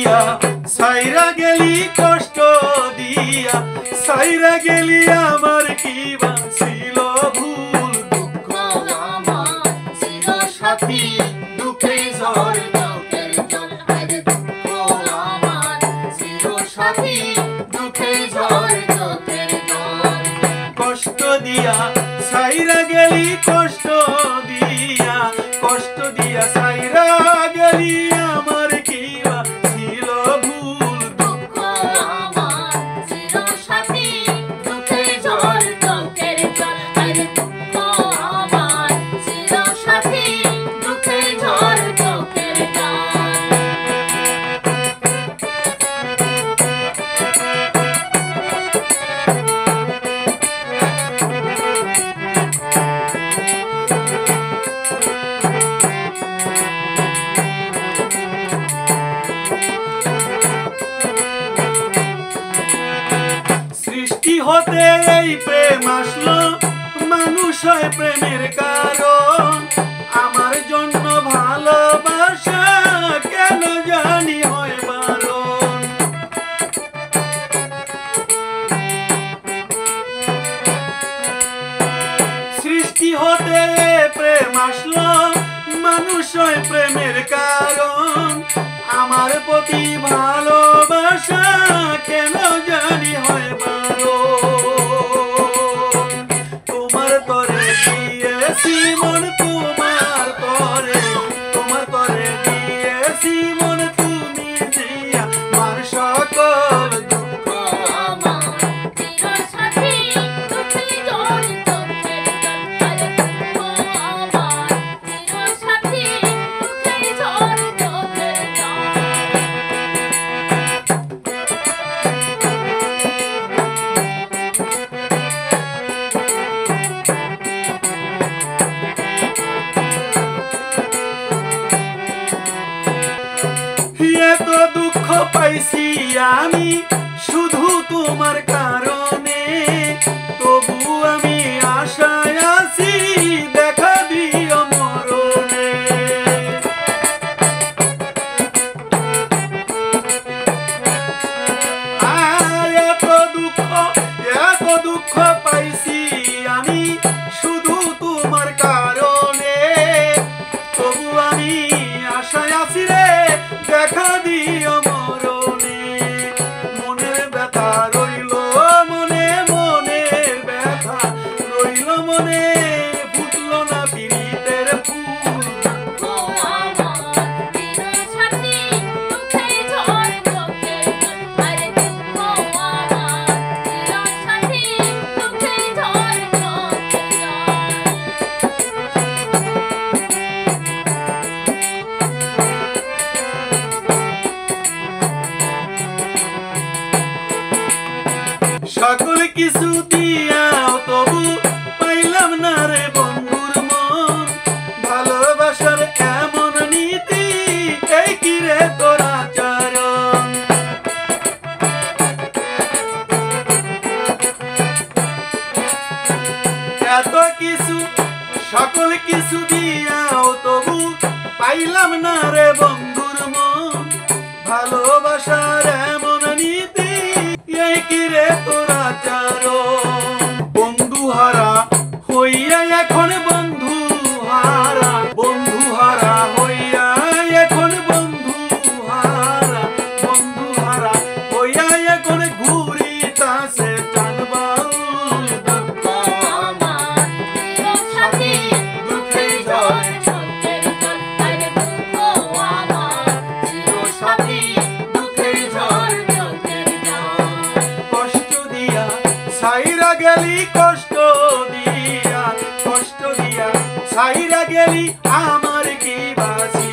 দিয়া সাইরা গেলি কষ্ট দিয়া সাইরা গেলি আমার কি বাঁচিল ভুল দুঃখ আমার ছিল সাথী দুঃখে ঝড় চোখের জল আরে দুঃখ আমার ছিল সাথী দুঃখে ঝড় চোখের জল কষ্ট দিয়া সাইরা গেলি কষ্ট দিয়া সাইরা গেলি আমার কি ছিল ভুল দুঃখ আমার ছিল সাথী দুঃখে ঝড় চোখের জল আরে দুঃখ আমার ছিল সাথী দুঃখে ঝড় চোখের জল হতে এই প্রেম আসলো মানুষ হয় প্রেমের কারণ আমার জন্য ভালোবাসা কেন জানি হয় বারণ সৃষ্টি হতে প্রেম আসলো মানুষ হয় প্রেমের কারণ আমার প্রতি ভালোবাসা কেন জানি হয় মন তোমার করে দিয়েছি মন তুমি দিয়া আমার সকল দুঃখ আমার ছিল সাথী দুঃখে ঝড় চোখের জল আরে দুঃখ আমার ছিল সাথী দুঃখে ঝড় চোখের জল এত দুঃখ পাইছি আমি শুধু তোমার কারণে তবু আমি আশায় আছি দেখা দিও মরণে এত দুঃখ পাইছি আমি শুধু তোমার কারণে তবু আমি আশায় আছি রে দেখা দিও মরণে মনের ব্যথা রইল মনে মনের ব্যথা রইল মনে ফুটলো না পীড়িতের ফুল দুঃখ আমার ছিল সাথী দুঃখে ঝড় চোখের জল আরে দুঃখ আমার ছিল সাথী দুঃখে ঝড় চোখের সকল কিছু দিয়াও তবু পাইলাম না রে বন্ধুর মন ভালোবাসার এমন নীতি এই কি রে তোর আচরণ এত কিছু সকল কিছু দিয়াও তবু পাইলাম না রে বন্ধুর মন ভালোবাসার এমন নীতি এই কি রে তোর আচরণ বন্ধু হারা হইয়া এখন বন্ধু হারা হইয়া এখন বন্ধু হারা হইয়া এখন ঘুরিতাছে টানবাউল দুঃখ আমার ছিল সাথী দুঃখে ঝড় চোখের জল আরে দুঃখ আমার ছিল সাথী দুঃখে ঝড় চোখের জল কষ্ট দিয়া সাইরা গেলি কষ্ট দিয়া সাইরা গেলি আমার কি বাঁচি